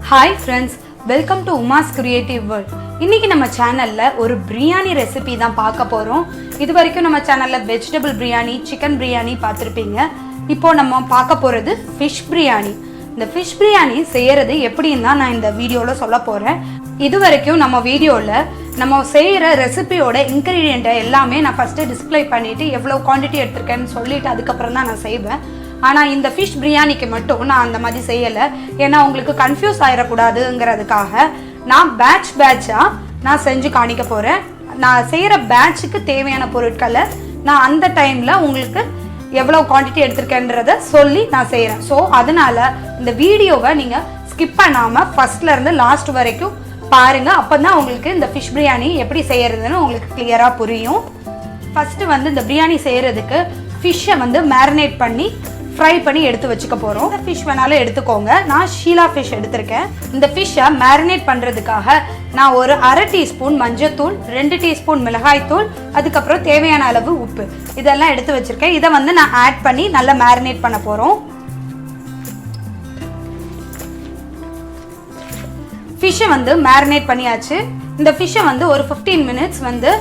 Hi friends, welcome to Uma's Creative World. இன்னைக்கு நம்ம சேனல்ல ஒரு பிரியாணி ரெசிபி தான் பார்க்க போறோம். இதுவரைக்கும் நம்ம சேனல்ல வெஜிடபிள் பிரியாணி, சிக்கன் பிரியாணி பார்த்திருப்பீங்க. இப்போ நம்ம பார்க்க போறது ஃபிஷ் பிரியாணி. இந்த ஃபிஷ் பிரியாணி செய்யறது எப்படின்னு தான் நான் இந்த வீடியோல சொல்ல போறேன். இதுவரைக்கும் நம்ம வீடியோல நம்ம செய்யற ரெசிபியோட இன்கிரிடியன்ட் எல்லாமே நான் ஃபர்ஸ்ட் டிஸ்ப்ளே பண்ணிட்டு எவ்வளவு குவாண்டிட்டி எடுத்திருக்கேன்னு சொல்லிட்டு அதுக்கப்புறம் தான் நான் செய்வேன். ஆனால் இந்த ஃபிஷ் பிரியாணிக்கு மட்டும் நான் அந்த மாதிரி செய்யலை. ஏன்னா உங்களுக்கு கன்ஃபியூஸ் ஆகிடக்கூடாதுங்கிறதுக்காக நான் பேட்சாக நான் செஞ்சு காணிக்க போகிறேன். நான் செய்கிற பேட்சுக்கு தேவையான பொருட்களை நான் அந்த டைமில் உங்களுக்கு எவ்வளோ குவான்டிட்டி எடுத்திருக்கேன்றதை சொல்லி நான் செய்கிறேன். ஸோ அதனால் இந்த வீடியோவை நீங்கள் ஸ்கிப் பண்ணாமல் ஃபஸ்ட்லேருந்து லாஸ்ட் வரைக்கும் பாருங்கள். அப்போ தான் உங்களுக்கு இந்த ஃபிஷ் பிரியாணி எப்படி செய்கிறதுன்னு உங்களுக்கு கிளியராக புரியும். ஃபஸ்ட்டு வந்து இந்த பிரியாணி செய்கிறதுக்கு ஃபிஷ்ஷை வந்து மேரினேட் பண்ணி ஃப்ரை பண்ணி எடுத்து வச்சுக்க போகிறோம். இந்த ஃபிஷ் வேணாலும் எடுத்துக்கோங்க. நான் ஷீலா ஃபிஷ் எடுத்திருக்கேன். இந்த ஃபிஷ்ஷை மேரினேட் பண்ணுறதுக்காக நான் ஒரு 1/2 டீஸ்பூன் மஞ்சத்தூள், 2 டீஸ்பூன் மிளகாய்த்தூள், அதுக்கப்புறம் தேவையான அளவு உப்பு இதெல்லாம் எடுத்து வச்சுருக்கேன். இதை வந்து நான் ஆட் பண்ணி நல்லா மேரினேட் பண்ண போகிறோம். ஃபிஷ்ஷை வந்து மேரினேட் பண்ணியாச்சு. இந்த ஃபிஷ்ஷை வந்து ஒரு 15 மினிட்ஸ் வந்து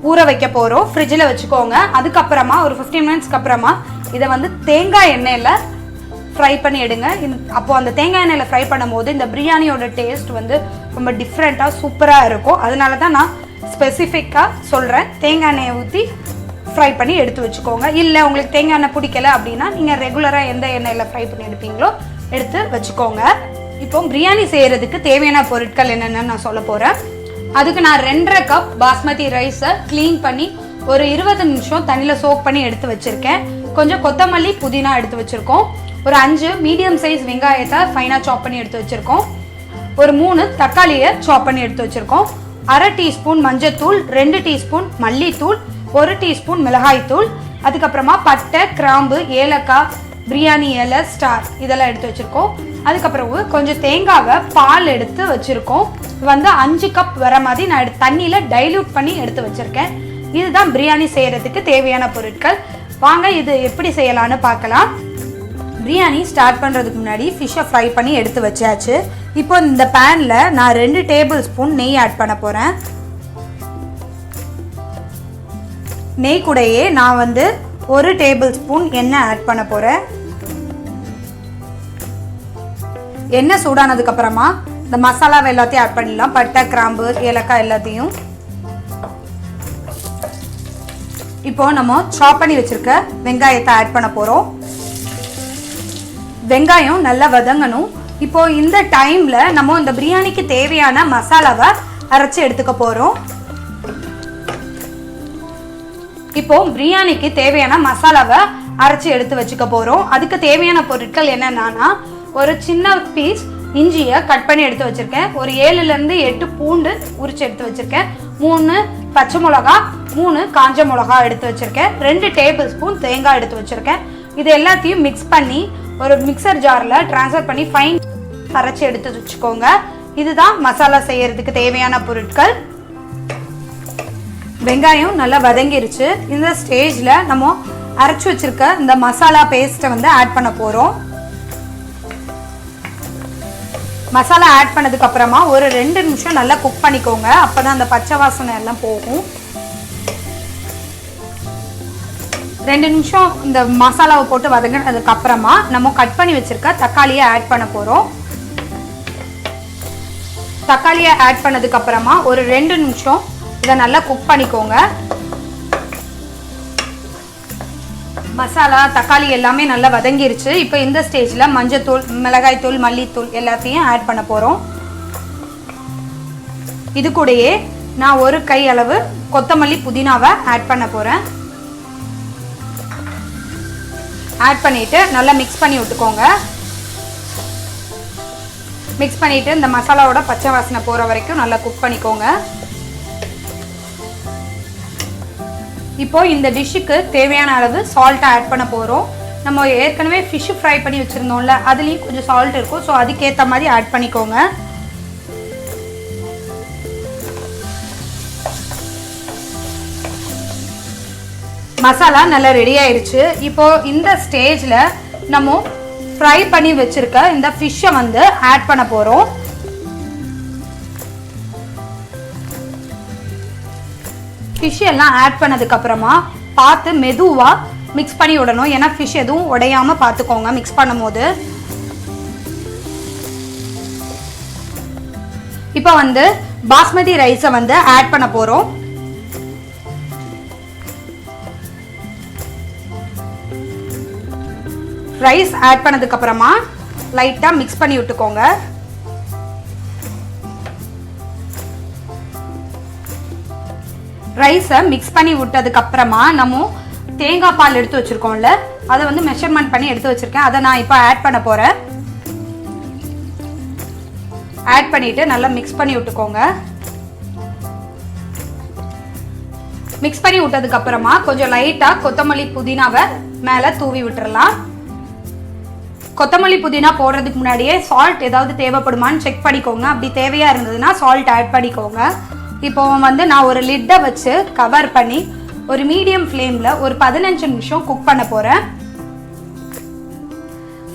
ஊற வைக்க போகிறோம். ஃப்ரிட்ஜில் வச்சுக்கோங்க. அதுக்கப்புறமா ஒரு 15 மினிட்ஸ்க்கு அப்புறமா இதை வந்து தேங்காய் எண்ணெயில் ஃப்ரை பண்ணி எடுங்க. அப்போது அந்த தேங்காய் எண்ணெயில் ஃப்ரை பண்ணும்போது இந்த பிரியாணியோட டேஸ்ட் வந்து ரொம்ப டிஃப்ரெண்ட்டாக சூப்பராக இருக்கும். அதனால தான் நான் ஸ்பெசிஃபிக்காக சொல்கிறேன். தேங்காய் எண்ணெயை ஊற்றி ஃப்ரை பண்ணி எடுத்து வச்சுக்கோங்க. இல்லை உங்களுக்கு தேங்காய் எண்ணெய் பிடிக்கல அப்படின்னா நீங்கள் ரெகுலராக எந்த எண்ணெயில் ஃப்ரை பண்ணி எடுப்பீங்களோ எடுத்து வச்சுக்கோங்க. இப்போ பிரியாணி செய்கிறதுக்கு தேவையான பொருட்கள் என்னென்னு நான் சொல்ல போகிறேன். அதுக்கு நான் 2.5 கப் பாஸ்மதி ரைஸை க்ளீன் பண்ணி ஒரு 20 நிமிஷம் தண்ணியில் சோக் பண்ணி எடுத்து வச்சுருக்கேன். கொஞ்சம் கொத்தமல்லி, புதினா எடுத்து வச்சுருக்கோம். ஒரு 5 மீடியம் சைஸ் வெங்காயத்தை ஃபைனாக சாப் பண்ணி எடுத்து வச்சுருக்கோம். ஒரு 3 தக்காளியை சாப் பண்ணி எடுத்து வச்சுருக்கோம். 1/2 டீஸ்பூன் மஞ்சத்தூள், 2 டீஸ்பூன் மல்லித்தூள், 1 டீஸ்பூன் மிளகாய்த்தூள், அதுக்கப்புறமா பட்டை, கிராம்பு, ஏலக்காய், பிரியாணி இலை, ஸ்டார் இதெல்லாம் எடுத்து வச்சுருக்கோம். அதுக்கப்புறம் கொஞ்சம் தேங்காவை பால் எடுத்து வச்சுருக்கோம். வந்து 5 கப் வர மாதிரி நான் தண்ணியில் டைல்யூட் பண்ணி எடுத்து வச்சுருக்கேன். இதுதான் பிரியாணி செய்கிறதுக்கு தேவையான பொருட்கள். வாங்க இது எப்படி செய்யலான்னு பார்க்கலாம். பிரியாணி ஸ்டார்ட் பண்ணுறதுக்கு முன்னாடி ஃபிஷ்ஷை ஃப்ரை பண்ணி எடுத்து வச்சாச்சு. இப்போ இந்த பேனில் நான் 2 டேபிள் ஸ்பூன் நெய் ஆட் பண்ண போகிறேன். நெய் கூடயே நான் வந்து 1 டேபிள் ஸ்பூன் எண்ணெய் ஆட் பண்ண போகிறேன். எண்ணெய் சூடானதுக்கப்புறமா இந்த மசாலாவை எல்லாத்தையும் ஆட் பண்ணிடலாம். பட்டை, கிராம்பு, ஏலக்காய் எல்லாத்தையும். இப்போ நம்ம சாப் பண்ணி வச்சிருக்க வெங்காயத்தை ஆட் பண்ண போகிறோம். வெங்காயம் நல்லா வதங்கணும். இப்போ இந்த டைம்ல நம்ம இந்த பிரியாணிக்கு தேவையான மசாலாவை அரைச்சி எடுத்துக்க போகிறோம். இப்போ பிரியாணிக்கு தேவையான மசாலாவை அரைச்சி எடுத்து வச்சுக்க போகிறோம். அதுக்கு தேவையான பொருட்கள் என்னென்னா ஒரு சின்ன பீஸ் இஞ்சியை கட் பண்ணி எடுத்து வச்சுருக்கேன். ஒரு 7லேருந்து 8 பூண்டு உரிச்சு எடுத்து வச்சுருக்கேன். 3 பச்சை மிளகா, 3 காஞ்ச மிளகா எடுத்து வச்சுருக்கேன். 2 டேபிள் ஸ்பூன் தேங்காய் எடுத்து வச்சுருக்கேன். இது எல்லாத்தையும் மிக்ஸ் பண்ணி ஒரு மிக்சர் ஜாரில் ட்ரான்ஸ்ஃபர் பண்ணி ஃபைன் அரைச்சி எடுத்து வச்சுக்கோங்க. இதுதான் மசாலா செய்யறதுக்கு தேவையான பொருட்கள். வெங்காயம் நல்லா வதங்கிருச்சு. இந்த ஸ்டேஜில் நம்ம அரைச்சி வச்சுருக்க இந்த மசாலா பேஸ்ட்டை வந்து ஆட் பண்ண போகிறோம். மசாலா ஆட் பண்ணதுக்கு அப்புறமா ஒரு 2 நிமிஷம் நல்லா குக் பண்ணிக்கோங்க. அப்பதான் அந்த பச்சை வாசனை எல்லாம் போகும். 2 நிமிஷம் இந்த மசாலாவை போட்டு வதங்கினதுக்கு அப்புறமா நம்ம கட் பண்ணி வச்சிருக்க தக்காளியை ஆட் பண்ண போறோம். தக்காளியை ஆட் பண்ணதுக்கு அப்புறமா ஒரு 2 நிமிஷம் இதை நல்லா குக் பண்ணிக்கோங்க. மசாலா, தக்காளி எல்லாமே நல்லா வதங்கிருச்சு. இப்போ இந்த ஸ்டேஜில் மஞ்சத்தூள், மிளகாய்த்தூள், மல்லித்தூள் எல்லாத்தையும் ஆட் பண்ண போகிறோம். இது கூடயே நான் ஒரு கை அளவு கொத்தமல்லி, புதினாவை ஆட் பண்ண போகிறேன். ஆட் பண்ணிவிட்டு நல்லா மிக்ஸ் பண்ணி விட்டுக்கோங்க. மிக்ஸ் பண்ணிவிட்டு இந்த மசாலாவோட பச்சை வாசனை போகிற வரைக்கும் நல்லா குக் பண்ணிக்கோங்க. இப்போ இந்த டிஷ்ஷுக்கு தேவையான அளவு சால்ட்டை ஆட் பண்ண போகிறோம். நம்ம ஏற்கனவே ஃபிஷ் ஃப்ரை பண்ணி வச்சுருந்தோம்ல, அதுலேயும் கொஞ்சம் சால்ட் இருக்கும். ஸோ அதுக்கேற்ற மாதிரி ஆட் பண்ணிக்கோங்க. மசாலா நல்லா ரெடி ஆயிடுச்சு. இப்போ இந்த ஸ்டேஜில் நம்ம ஃப்ரை பண்ணி வச்சிருக்க இந்த ஃபிஷ்ஷை வந்து ஆட் பண்ண போறோம். ஃபிஷ் எல்லாம் ஆட் பண்ணதுக்கு அப்புறமா பார்த்து மெதுவா மிக்ஸ் பண்ணி விடணும். ஏன்னா ஃபிஷ் எதுவும் உடையாம பார்த்துக்கோங்க மிக்ஸ் பண்ணும்போது. இப்போ வந்து பாஸ்மதி ரைஸை வந்து ஆட் பண்ண போறோம். ரைஸ் ஆட் பண்ணதுக்கு அப்புறமா லைட்டா மிக்ஸ் பண்ணி விட்டுக்கோங்க. ரைஸை மிக்ஸ் பண்ணி விட்டதுக்கு அப்புறமா நம்ம தேங்காய் பால் எடுத்து வச்சிருக்கோம்ல, அதை வந்து மெஷர்மெண்ட் பண்ணி எடுத்து வச்சிருக்கேன். அதை நான் இப்போ ஆட் பண்ண போறேன். ஆட் பண்ணிட்டு நல்லா மிக்ஸ் பண்ணி விட்டுக்கோங்க. மிக்ஸ் பண்ணி விட்டதுக்கு அப்புறமா கொஞ்சம் லைட்டா கொத்தமல்லி புதினாவை மேல தூவி விட்டுறலாம். கொத்தமல்லி புதினா போடுறதுக்கு முன்னாடியே சால்ட் ஏதாவது தேவைப்படுமான்னு செக் பண்ணிக்கோங்க. அப்படி தேவையா இருந்ததுன்னா சால்ட் ஆட் பண்ணிக்கோங்க. இப்போ வந்து நான் ஒரு லிட்டை வச்சு கவர் பண்ணி ஒரு மீடியம் ஃப்ளேம்ல ஒரு 15 நிமிஷம் குக் பண்ண போறேன்.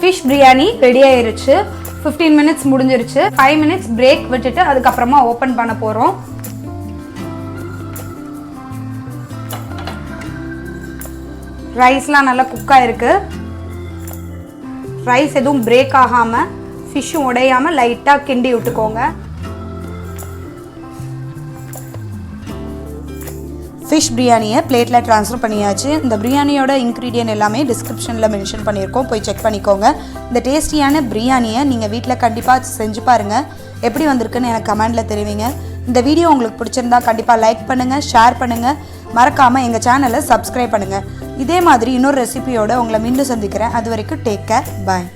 ஃபிஷ் பிரியாணி ரெடி ஆயிருச்சு. 15 மினிட்ஸ் முடிஞ்சிருச்சு. 5 மினிட்ஸ் பிரேக் விட்டுட்டு அதுக்கப்புறமா ஓபன் பண்ண போறோம். ரைஸ்லாம் நல்லா குக் ஆயிருக்கு. ரைஸ் எதுவும் பிரேக் ஆகாம ஃபிஷ்ஷும் உடையாம லைட்டா கிண்டி விட்டுக்கோங்க. ஃபிஷ் பிரியாணியை பிளேட்டில் ட்ரான்ஸ்ஃபர் பண்ணியாச்சு. இந்த பிரியாணியோட இன்க்ரீடியன்ட் எல்லாமே டிஸ்கிரிப்ஷனில் மென்ஷன் பண்ணியிருக்கோம், போய் செக் பண்ணிக்கோங்க. இந்த டேஸ்டியான பிரியாணியை நீங்கள் வீட்டில் கண்டிப்பாக செஞ்சு பாருங்கள். எப்படி வந்திருக்குன்னு எனக்கு கமெண்டில் தெரிவிங்க. இந்த வீடியோ உங்களுக்கு பிடிச்சிருந்தா கண்டிப்பாக லைக் பண்ணுங்கள், ஷேர் பண்ணுங்கள், மறக்காமல் எங்கள் சேனலை சப்ஸ்கிரைப் பண்ணுங்கள். இதே மாதிரி இன்னொரு ரெசிபியோடு உங்களை மீண்டும் சந்திக்கிறேன். அது வரைக்கும் டேக் கேர், பாய்.